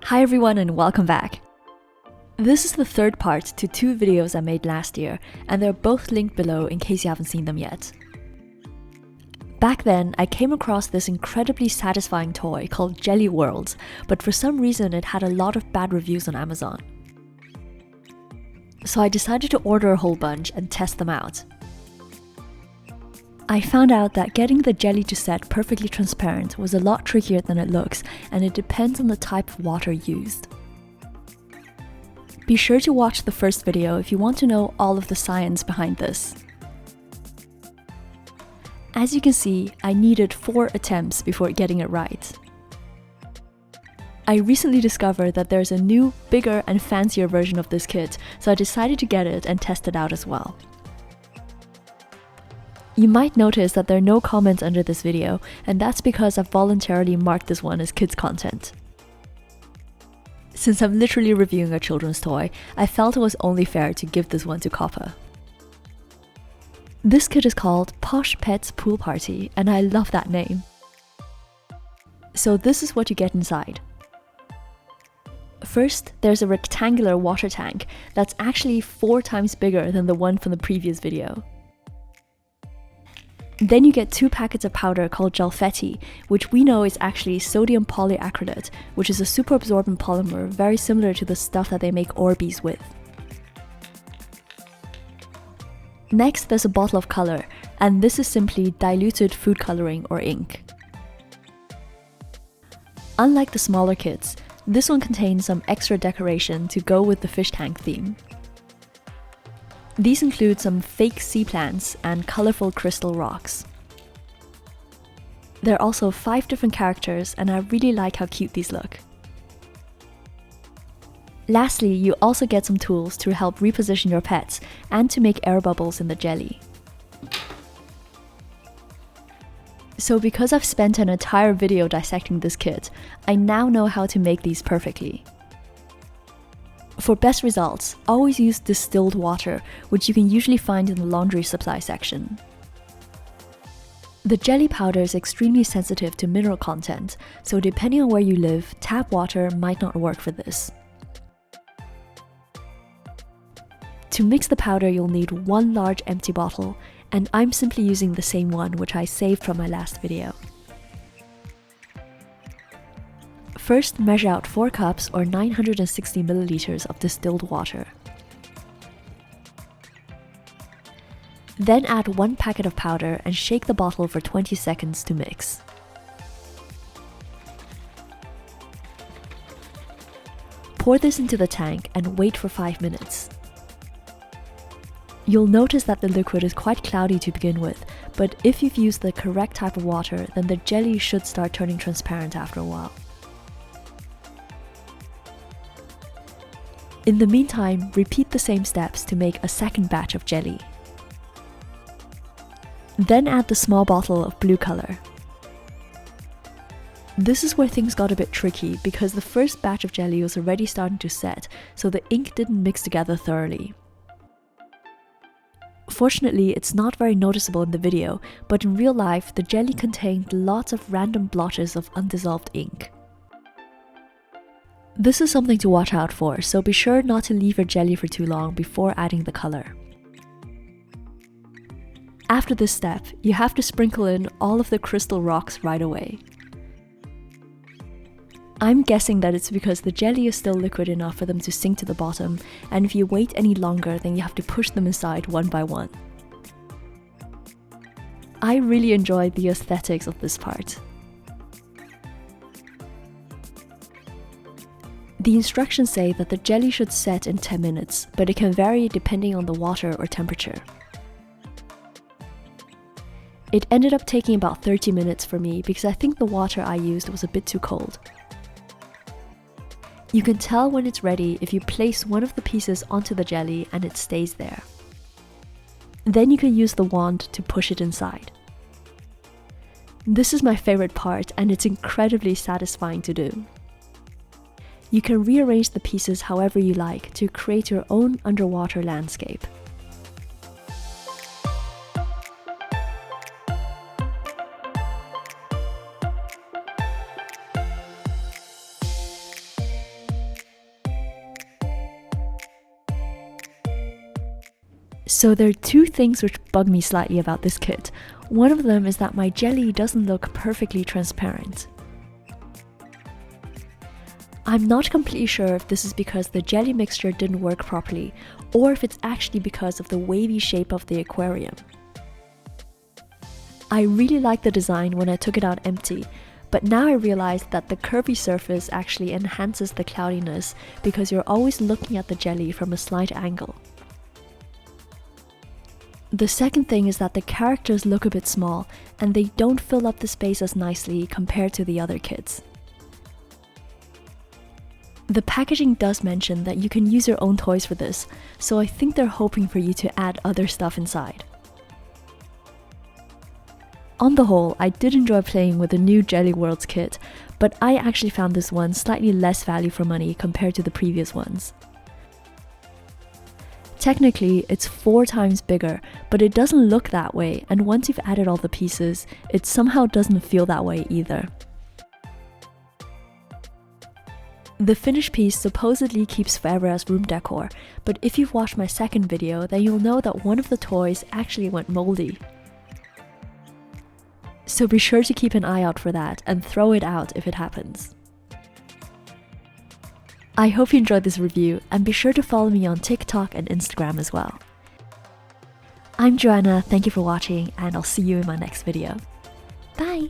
Hi everyone and welcome back. This is the third part to two videos I made last year, and they're both linked below in case you haven't seen them yet. Back then, I came across this incredibly satisfying toy called Jelli Worldz, but for some reason it had a lot of bad reviews on Amazon. So I decided to order a whole bunch and test them out. I found out that getting the jelly to set perfectly transparent was a lot trickier than it looks, and it depends on the type of water used. Be sure to watch the first video if you want to know all of the science behind this. As you can see, I needed 4 attempts before getting it right. I recently discovered that there's a new, bigger and fancier version of this kit, so I decided to get it and test it out as well. You might notice that there are no comments under this video, and that's because I've voluntarily marked this one as kids content. Since I'm literally reviewing a children's toy, I felt it was only fair to give this one to Coppa. This kit is called Posh Pets Pool Party, and I love that name. So this is what you get inside. First, there's a rectangular water tank that's actually 4 times bigger than the one from the previous video. Then you get 2 packets of powder called gelfetti, which we know is actually sodium polyacrylate, which is a super absorbent polymer very similar to the stuff that they make Orbeez with. Next, there's a bottle of color, and this is simply diluted food coloring or ink. Unlike the smaller kits, this one contains some extra decoration to go with the fish tank theme. These include some fake sea plants and colorful crystal rocks. There are also 5 different characters, and I really like how cute these look. Lastly, you also get some tools to help reposition your pets and to make air bubbles in the jelly. So because I've spent an entire video dissecting this kit, I now know how to make these perfectly. For best results, always use distilled water, which you can usually find in the laundry supply section. The jelly powder is extremely sensitive to mineral content, so depending on where you live, tap water might not work for this. To mix the powder, you'll need 1 large empty bottle, and I'm simply using the same one which I saved from my last video. First, measure out 4 cups or 960 milliliters of distilled water. Then add 1 packet of powder and shake the bottle for 20 seconds to mix. Pour this into the tank and wait for 5 minutes. You'll notice that the liquid is quite cloudy to begin with, but if you've used the correct type of water, then the jelly should start turning transparent after a while. In the meantime, repeat the same steps to make a second batch of jelly. Then add the small bottle of blue color. This is where things got a bit tricky because the first batch of jelly was already starting to set, so the ink didn't mix together thoroughly. Fortunately, it's not very noticeable in the video, but in real life, the jelly contained lots of random blotches of undissolved ink. This is something to watch out for, so be sure not to leave your jelly for too long before adding the color. After this step, you have to sprinkle in all of the crystal rocks right away. I'm guessing that it's because the jelly is still liquid enough for them to sink to the bottom, and if you wait any longer, then you have to push them inside one by one. I really enjoyed the aesthetics of this part. The instructions say that the jelly should set in 10 minutes, but it can vary depending on the water or temperature. It ended up taking about 30 minutes for me because I think the water I used was a bit too cold. You can tell when it's ready if you place one of the pieces onto the jelly and it stays there. Then you can use the wand to push it inside. This is my favorite part, and it's incredibly satisfying to do. You can rearrange the pieces however you like to create your own underwater landscape. So there are two things which bug me slightly about this kit. One of them is that my jelly doesn't look perfectly transparent. I'm not completely sure if this is because the jelly mixture didn't work properly, or if it's actually because of the wavy shape of the aquarium. I really liked the design when I took it out empty, but now I realize that the curvy surface actually enhances the cloudiness because you're always looking at the jelly from a slight angle. The second thing is that the characters look a bit small and they don't fill up the space as nicely compared to the other kits. The packaging does mention that you can use your own toys for this, so I think they're hoping for you to add other stuff inside. On the whole, I did enjoy playing with the new Jelli Worldz kit, but I actually found this one slightly less value for money compared to the previous ones. Technically, it's 4 times bigger, but it doesn't look that way, and once you've added all the pieces, it somehow doesn't feel that way either. The finished piece supposedly keeps forever as room decor, but if you've watched my second video, then you'll know that one of the toys actually went moldy. So be sure to keep an eye out for that and throw it out if it happens. I hope you enjoyed this review, and be sure to follow me on TikTok and Instagram as well. I'm Joanna, thank you for watching, and I'll see you in my next video. Bye!